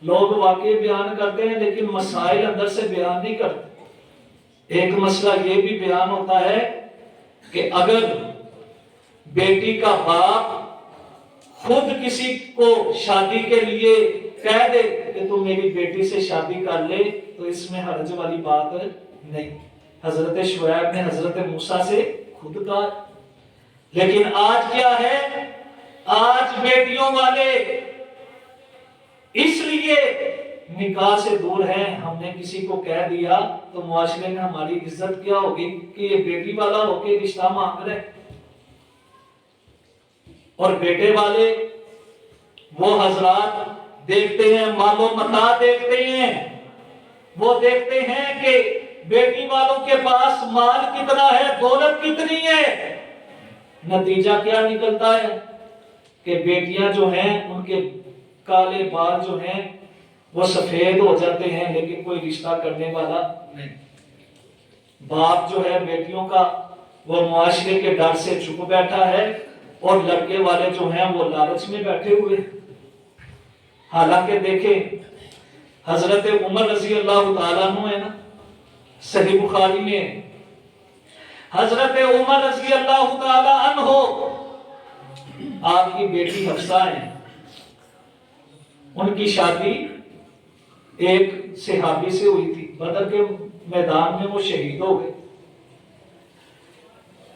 Speaker 1: لوگ واقعے بیان کرتے ہیں لیکن مسائل اندر سے بیان نہیں کرتے۔ ایک مسئلہ یہ بھی بیان ہوتا ہے کہ اگر بیٹی کا باپ خود کسی کو شادی کے لیے کہہ دے کہ تم میری بیٹی سے شادی کر لے تو اس میں حرج والی بات نہیں۔ حضرت شعیب نے حضرت موسیٰ سے خود کہا۔ لیکن آج کیا ہے؟ آج بیٹیوں والے اس لیے نکاح سے دور ہیں، ہم نے کسی کو کہہ دیا تو معاشرے میں ہماری عزت کیا ہوگی کہ یہ بیٹی والا ہو کے رشتہ مانگ رہے۔ اور بیٹے والے وہ حضرات دیکھتے ہیں، مال و متاع دیکھتے ہیں، وہ دیکھتے ہیں کہ بیٹی والوں کے پاس مال کتنا ہے، دولت کتنی ہے۔ نتیجہ کیا نکلتا ہے کہ بیٹیاں جو ہیں ان کے کالے بال جو ہیں وہ سفید ہو جاتے ہیں لیکن کوئی رشتہ کرنے والا نہیں۔ باپ جو ہے بیٹیوں کا وہ معاشرے کے ڈر سے چھپ بیٹھا ہے، اور لڑکے والے جو ہیں وہ لالچ میں بیٹھے ہوئے۔ حالانکہ دیکھیں حضرت عمر رضی اللہ تعالیٰ عنہ ہے نا، صحیح بخاری میں حضرت عمر رضی اللہ تعالیٰ عنہ آپ کی بیٹی حفصہ ہیں، ان کی شادی ایک صحابی سے ہوئی تھی، بدر کے میدان میں وہ شہید ہو گئے۔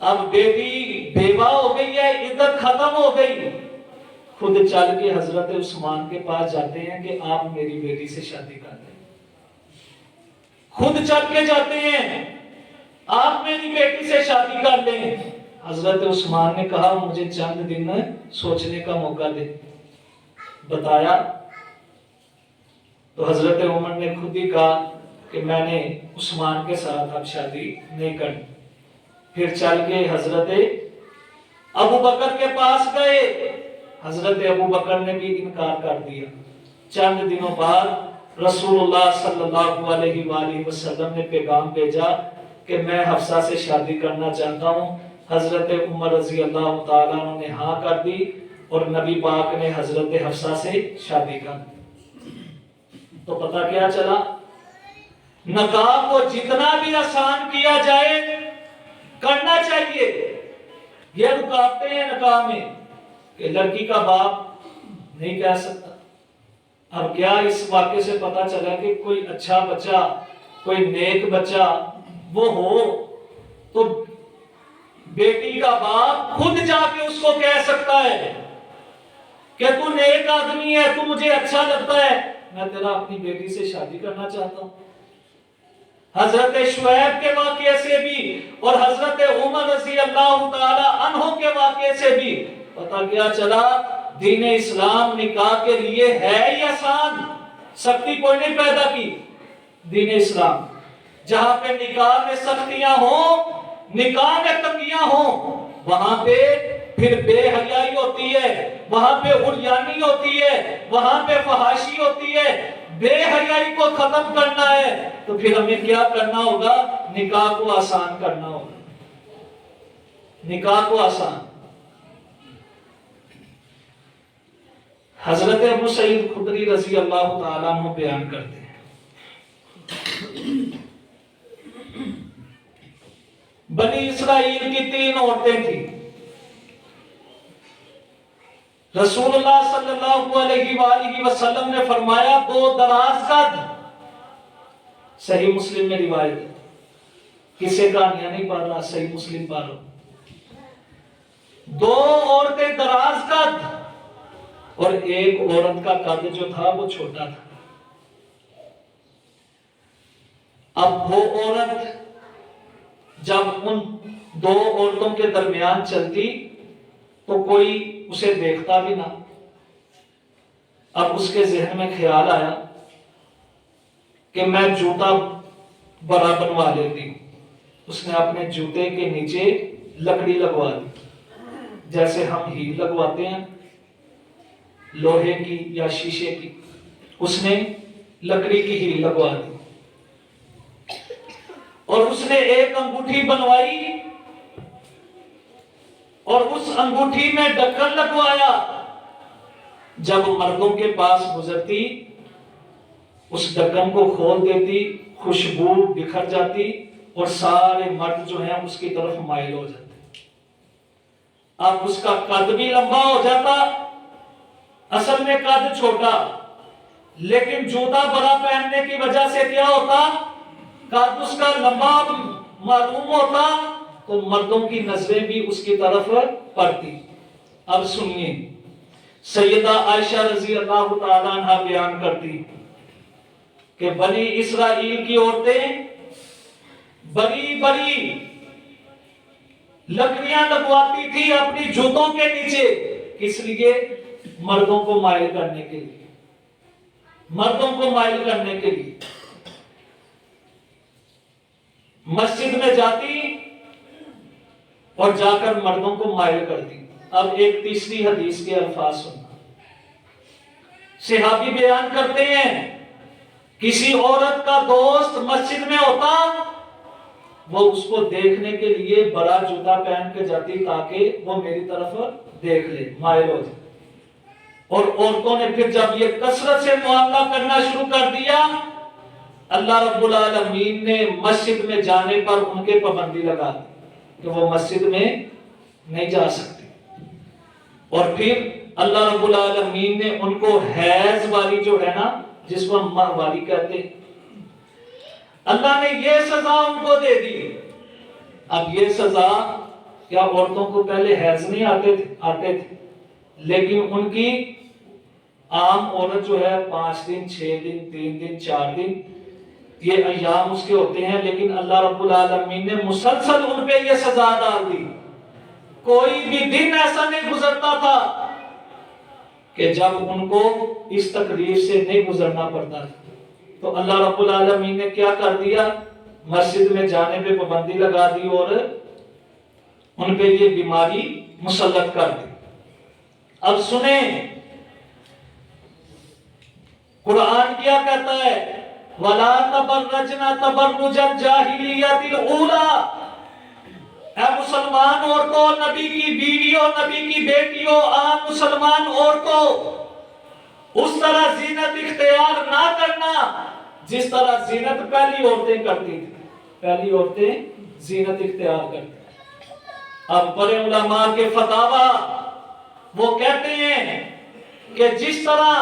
Speaker 1: اب بیٹی بیوہ ہو گئی ہے، عدت ختم ہو گئی، خود چل کے حضرت عثمان کے پاس جاتے ہیں کہ آپ میری بیٹی سے شادی کر دیں۔ خود چل کے جاتے ہیں، آپ میری بیٹی سے شادی کر لیں۔ حضرت عثمان نے کہا مجھے چند دن سوچنے کا موقع دے۔ بتایا تو حضرت عمر نے خود ہی کہا کہ میں نے عثمان کے ساتھ اب شادی نہیں کرنی۔ پھر چل کے حضرت ابو بکر کے پاس گئے، حضرت ابو بکر نے بھی انکار کر دیا۔ چند دنوں بعد رسول اللہ صلی اللہ علیہ وآلہ وسلم نے پیغام بھیجا کہ میں حفصہ سے شادی کرنا چاہتا ہوں۔ حضرت عمر رضی اللہ تعالیٰ عنہ نے ہاں کر دی اور نبی پاک نے حضرت حفصہ سے شادی کر دی۔ تو پتہ کیا چلا؟ نکاح کو جتنا بھی آسان کیا جائے کرنا چاہیے۔ یہ رکاوٹیں ہیں نکاح میں کہ لڑکی کا باپ نہیں کہہ سکتا۔ اب کیا اس واقعے سے پتہ چلا کہ کوئی اچھا بچہ، کوئی نیک بچہ وہ ہو تو بیٹی کا باپ خود جا کے اس کو کہہ سکتا ہے کہ تو نیک آدمی ہے، تو مجھے اچھا لگتا ہے، میں تیرا اپنی بیٹی سے شادی کرنا چاہتا ہوں۔ حضرت شعیب کے واقعے سے بھی اور حضرت عمر رضی اللہ تعالی عنہ کے واقعے سے بھی پتہ کیا چلا؟ دین اسلام نکاح کے لیے ہے ہی آسان، سختی کوئی نہیں پیدا کی۔ دین اسلام جہاں پہ نکاح میں سختیاں ہوں، نکاح میں تنگیاں ہوں، وہاں پہ پھر بے حیائی ہوتی ہے، وہاں پہ عریانی ہوتی ہے، وہاں پہ فحاشی ہوتی ہے۔ بے حیائی کو ختم کرنا ہے تو پھر ہمیں کیا کرنا ہوگا؟ نکاح کو آسان کرنا ہوگا، نکاح کو آسان۔ حضرت ابو سعید خدری رضی اللہ تعالیٰ عنہ بیان کرتے ہیں، بنی اسرائیل کی 3 عورتیں تھیں۔ رسول اللہ صلی اللہ علیہ وآلہ وسلم نے فرمایا 2 دراز قد، صحیح مسلم میں روایت ہے، کسے کہانیاں نہیں پڑھ رہا، صحیح مسلم پڑھ رہا۔ 2 عورتیں دراز قد اور ایک عورت کا قد جو تھا وہ چھوٹا تھا۔ اب وہ عورت جب ان 2 عورتوں کے درمیان چلتی تو کوئی اسے دیکھتا بھی نہ۔ اب اس کے ذہن میں خیال آیا کہ میں جوتا بڑا بنوا لیتی۔ اس نے اپنے جوتے کے نیچے لکڑی لگوا دی، جیسے ہم ہیل لگواتے ہیں لوہے کی یا شیشے کی، اس نے لکڑی کی ہیل لگوا دی، اور اس نے ایک انگوٹھی بنوائی اور اس انگوٹھی میں ڈھکن لگوایا۔ جب مردوں کے پاس گزرتی اس ڈھکن کو کھول دیتی، خوشبو بکھر جاتی اور سارے مرد جو ہیں اس کی طرف مائل ہو جاتے۔ اب اس کا قد بھی لمبا ہو جاتا، اصل میں قد چھوٹا، لیکن جوتا بڑا پہننے کی وجہ سے کیا ہوتا، قد اس کا لمبا معلوم ہوتا، تو مردوں کی نظریں بھی اس کی طرف پڑتی۔ اب سنیے، سیدہ عائشہ رضی اللہ تعالیٰ عنہ بیان کرتی کہ بنی اسرائیل کی عورتیں بڑی بڑی لکڑیاں لگواتی تھی اپنی جوتوں کے نیچے، کس لیے؟ مردوں کو مائل کرنے کے لیے، مردوں کو مائل کرنے کے لیے۔ مسجد میں جاتی اور جا کر مردوں کو مائل کرتی۔ اب ایک تیسری حدیث کے الفاظ سننا، صحابی بیان کرتے ہیں کسی عورت کا دوست مسجد میں ہوتا، وہ اس کو دیکھنے کے لیے بڑا جوتا پہن کے جاتی تاکہ وہ میری طرف دیکھ لے، مائل ہو جائے۔ اور عورتوں نے پھر جب یہ کثرت سے معاملہ کرنا شروع کر دیا، اللہ رب العالمین نے مسجد میں جانے پر ان کے پابندی لگا دی کہ وہ مسجد میں نہیں جا سکتے۔ اور پھر اللہ رب العالمین نے ان کو حیض والی جو ہے نا، جس کو ہم ماہ والی کہتے ہیں، اللہ نے یہ سزا ان کو دے دی۔ اب یہ سزا کیا عورتوں کو پہلے حیض نہیں آتے تھے، لیکن ان کی عام عورت جو ہے 5 دن 6 دن 3 دن 4 دن یہ ایام اس کے ہوتے ہیں، لیکن اللہ رب العالمین نے مسلسل ان پہ یہ سزا ڈال دی۔ کوئی بھی دن ایسا نہیں گزرتا تھا کہ جب ان کو اس تکلیف سے نہیں گزرنا پڑتا تھا۔ تو اللہ رب العالمین نے کیا کر دیا، مسجد میں جانے پہ پابندی لگا دی اور ان پہ یہ بیماری مسلط کر دی۔ اب سنیں قرآن کیا کہتا ہے، وَلَا تَبَرَّجْنَا تَبَرُّجَ الْجَاهِلِيَّةِ الْأُولَىٰ، اے مسلمان عورتوں، نبی کی بیویوں، نبی کی بیٹیوں، عام مسلمان عورتوں، اس طرح زینت اختیار نہ کرنا جس طرح زینت پہلی عورتیں کرتی تھی۔ پہلی عورتیں زینت اختیار کرتی تھی۔ اب بڑے علماء کے فتاوی وہ کہتے ہیں کہ جس طرح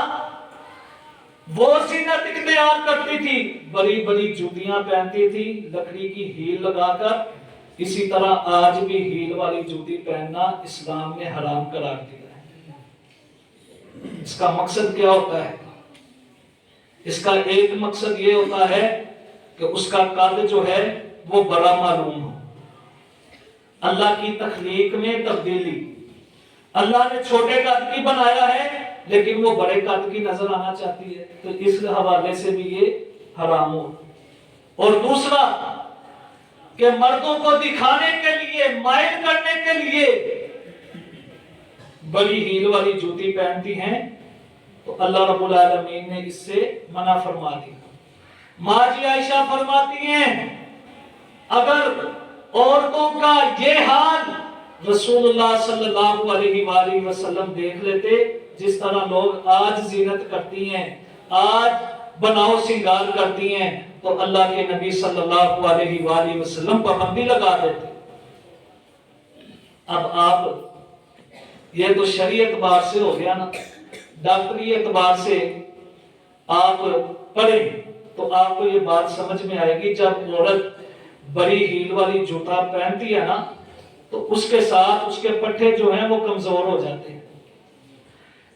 Speaker 1: وہ زینت اختیار کرتی تھی، بڑی بڑی جوتیاں پہنتی تھی لکڑی کی ہیل لگا کر، اسی طرح آج بھی ہیل والی جوتی پہننا اسلام نے حرام قرار دیا ہے۔ اس کا مقصد کیا ہوتا ہے؟ اس کا ایک مقصد یہ ہوتا ہے کہ اس کا قد جو ہے وہ بڑا معلوم ہو۔ اللہ کی تخلیق میں تبدیلی، اللہ نے چھوٹے قد کی بنایا ہے لیکن وہ بڑے قد کی نظر آنا چاہتی ہے، تو اس حوالے سے بھی یہ حرام ہو۔ اور دوسرا کہ مردوں کو دکھانے کے لیے، مائل کرنے کے لیے بڑی ہیل والی جوتی پہنتی ہیں، تو اللہ رب العالمین نے اس سے منع فرما دیا۔ ماں جی عائشہ فرماتی ہیں اگر عورتوں کا یہ حال رسول اللہ صلی اللہ علیہ وآلہ وسلم دیکھ لیتے، جس طرح لوگ آج زینت کرتی ہیں، آج بناؤ سنگار کرتی ہیں، تو اللہ کے نبی صلی اللہ علیہ وآلہ وسلم پابندی لگا دیتے۔ اب آپ یہ تو شرعی اعتبار سے ہو گیا نا، ڈاکٹری اعتبار سے آپ پڑھیں تو آپ کو یہ بات سمجھ میں آئے گی، جب عورت بڑی ہیل والی جوتا پہنتی ہے نا تو اس کے ساتھ اس کے پٹھے جو ہیں وہ کمزور ہو جاتے ہیں۔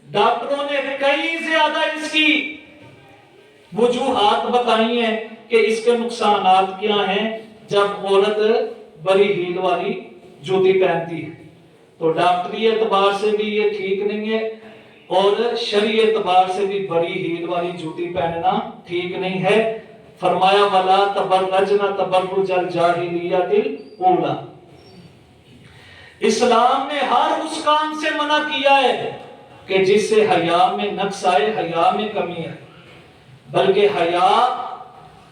Speaker 1: ڈاکٹروں نے کئی زیادہ اس کی وجوہات بتائی ہیں کہ اس کے نقصانات کیا ہیں جب عورت بڑی ہیل والی جوتی پہنتی ہے۔ تو ڈاکٹری اعتبار سے بھی یہ ٹھیک نہیں ہے، اور شرعی اعتبار سے بھی بڑی ہیل والی جوتی پہننا ٹھیک نہیں ہے۔ فرمایا وَلَا تَبَرَّجْنَ تَبَرُّجَ الْجَاهِلِيَّةِ الْأُولَىٰ، اسلام نے ہر اس کام سے منع کیا ہے کہ جس سے حیا میں نقص آئے، حیا میں کمی آئے، بلکہ حیا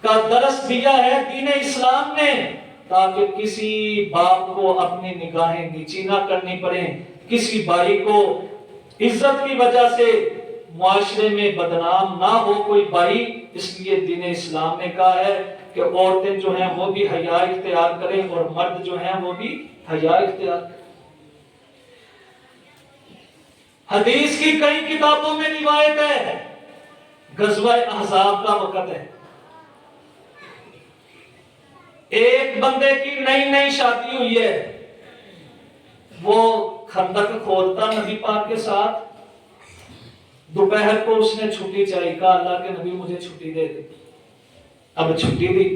Speaker 1: کا درس دیا ہے دین اسلام نے تاکہ کسی باپ کو اپنی نگاہیں نیچی نہ کرنی پڑے، کسی بھائی کو عزت کی وجہ سے معاشرے میں بدنام نہ ہو کوئی بھائی۔ اس لیے دین اسلام نے کہا ہے کہ عورتیں جو ہیں وہ بھی حیا اختیار کریں اور مرد جو ہیں وہ بھی حیا اختیار کریں۔ حدیث کی کئی کتابوں میں روایت ہے، غزوہ احزاب کا وقت ہے، ایک بندے کی نئی شادی ہوئی ہے، وہ خندق کھودتا نبی پاک کے ساتھ، دوپہر کو اس نے چھٹی چاہی، کہا اللہ کے نبی مجھے چھٹی دے دے۔ اب چھٹی دی،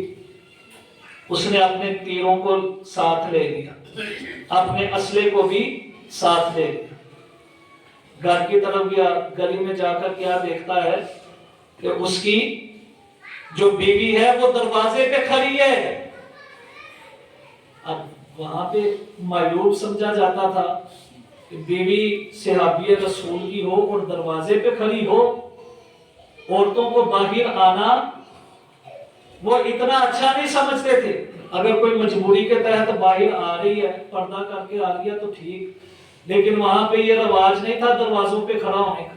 Speaker 1: اس نے اپنے تیروں کو ساتھ لے لیا، اپنے اسلحے کو بھی ساتھ لے لیا، گھر کی طرف گیا، گلی میں جا کر کیا دیکھتا ہے کہ اس کی جو بیوی ہے وہ دروازے پہ کھڑی ہے۔ اب وہاں پہ معیوب سمجھا جاتا تھا کہ بیوی صحابی رسول کی ہو اور دروازے پہ کھڑی ہو، عورتوں کو باہر آنا وہ اتنا اچھا نہیں سمجھتے تھے۔ اگر کوئی مجبوری کے تحت باہر آ رہی ہے، پردہ کر کے آ رہی ہے تو ٹھیک، لیکن وہاں پہ یہ رواج نہیں تھا دروازوں پہ کھڑا ہونے کا۔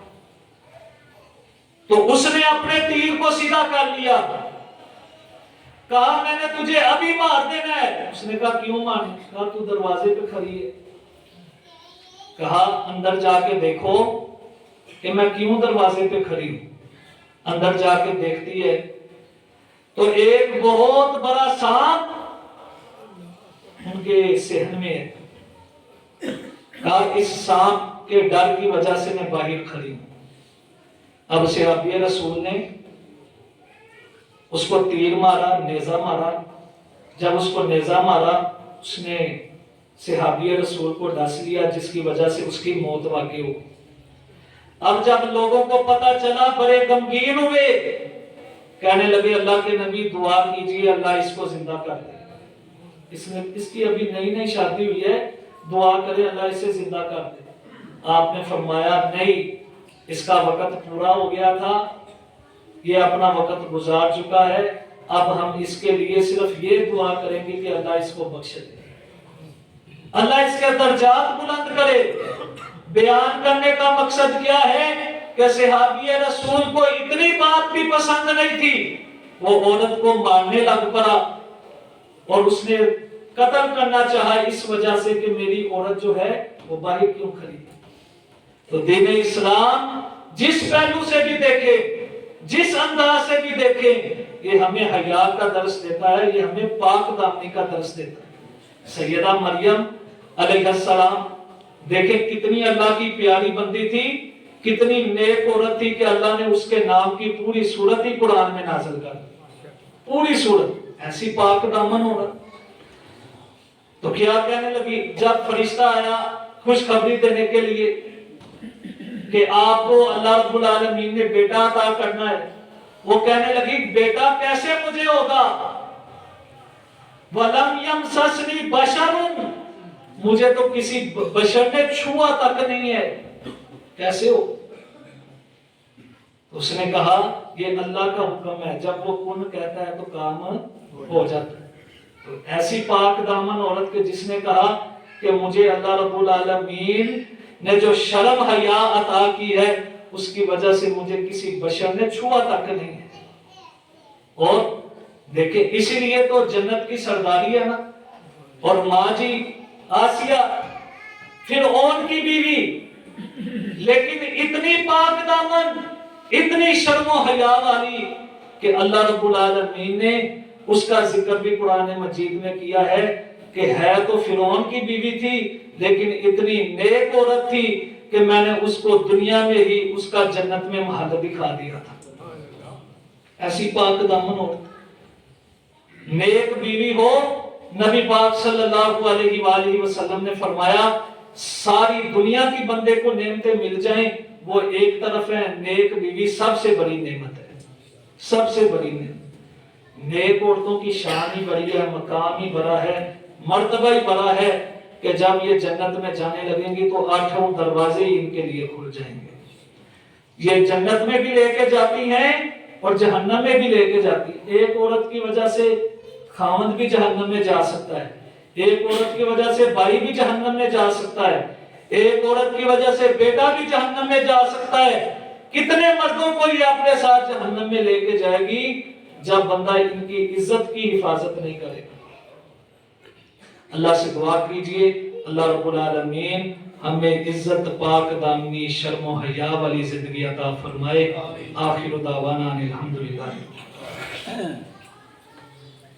Speaker 1: تو اس نے اپنے تیر کو سیدھا کر لیا، کہا میں نے تجھے ابھی مار دینا ہے۔ اس نے کہا کیوں مارنا؟ کہا تو دروازے پہ کھڑی ہے۔ کہا اندر جا کے دیکھو کہ میں کیوں دروازے پہ کھڑی ہوں۔ اندر جا کے دیکھتی ہے تو ایک بہت بڑا سانپ ان کے صحن میں ہے۔ کہا اس سانپ کے ڈر کی وجہ سے میں باہر کھڑی ہوں۔ اب صحابی رسول نے اس کو تیر مارا، نیزہ مارا۔ جب اس کو نیزہ مارا، اس نے صحابی رسول کو ڈس لیا، جس کی وجہ سے اس کی موت واقع ہو۔ اب جب لوگوں کو پتا چلا بڑے غمگین ہوئے، کہنے لگے اللہ کے نبی دعا کیجیے اللہ اس کو زندہ کر دے، اس کی ابھی نئی شادی ہوئی ہے، دعا کرے اللہ اسے زندہ کر دے۔ آپ نے فرمایا نہیں، اس کا وقت پورا ہو گیا تھا، یہ اپنا وقت گزار چکا ہے، اب ہم اس کے لیے صرف یہ دعا کریں گے کہ اللہ اس کو بخش دے، اللہ اس کے درجات بلند کرے۔ بیان کرنے کا مقصد کیا ہے کہ صحابی رسول کو اتنی بات بھی پسند نہیں تھی، وہ عورت کو مارنے لگ پڑا اور اس نے قتل کرنا چاہا اس وجہ سے کہ میری عورت جو ہے وہ باہر کیوں کھڑی۔ تو دین اسلام جس پہلو سے بھی دیکھے، جس انداز سے بھی دیکھے، یہ ہمیں حیا کا درس دیتا ہے، یہ ہمیں پاک دامنی کا درس دیتا ہے۔ سیدہ مریم علیہ السلام دیکھیں کتنی اللہ کی پیاری بندی تھی، کتنی نیک عورت تھی کہ اللہ نے اس کے نام کی پوری سورت ہی قرآن میں نازل کر دی، پوری سورت، ایسی پاک دامن عورت۔ تو کیا کہنے لگی جب فرشتہ آیا خوشخبری دینے کے لیے کہ آپ کو اللہ رب العالمین نے بیٹا عطا کرنا ہے، وہ کہنے لگی بیٹا کیسے مجھے ہوگا، وَلَمْ يَمْسَسْنِي بَشَرٌ، مجھے تو کسی بشر نے چھوا تک نہیں ہے، کیسے ہو؟ اس نے کہا یہ اللہ کا حکم ہے، جب وہ کن کہتا ہے تو کام ہو جاتا ہے۔ تو ایسی پاک دامن عورت کے جس نے کہا کہ مجھے اللہ رب العالمین نے جو شرم حیا عطا کی ہے اس کی وجہ سے مجھے کسی بشر نے چھوا تک نہیں ہے۔ اور دیکھیں اسی لیے تو جنت کی سرداری ہے نا، اور ماں جی آسیہ فرعون کی بیوی، لیکن اتنی پاک دامن، اتنی شرم و حیا والی کہ اللہ رب العالمین نے اس کا ذکر بھی قرآن مجید میں کیا ہے کہ ہے تو فرعون کی بیوی تھی لیکن اتنی نیک عورت تھی کہ میں نے اس کو دنیا میں ہی اس کا جنت میں محل دکھا دیا تھا۔ ایسی پاک دامن عورت، نیک بیوی ہو۔ نبی پاک صلی اللہ علیہ وآلہ وسلم نے فرمایا ساری دنیا کی بندے کو نعمتیں مل جائیں وہ ایک طرف ہے، نیک بیوی سب سے بڑی نعمت ہے، سب سے بڑی نعمت۔ نیک عورتوں کی شان ہی بڑی ہے، مقام ہی بڑا ہے، مرتبہ ہی بڑا ہے کہ جب یہ جنت میں جانے لگیں گی تو 8 دروازے ہی ان کے لیے کھل جائیں گے۔ یہ جنت میں بھی لے کے جاتی ہیں اور جہنم میں بھی لے کے جاتی ہیں۔ ایک عورت کی وجہ سے خاوند بھی جہنم میں جا سکتا ہے، ایک عورت کی وجہ سے بھائی بھی جہنم میں جا سکتا ہے، ایک عورت کی وجہ سے بیٹا بھی جہنم میں جا سکتا ہے۔ کتنے مردوں کو یہ اپنے ساتھ جہنم میں لے کے جائے گی جب بندہ ان کی عزت کی حفاظت نہیں کرے گا۔ اللہ سے دعا کیجئے اللہ رب العالمین ہمیں عزت، پاک دامنی، شرم و حیا والی زندگی عطا فرمائے۔ آخر دعوانا الحمدللہ۔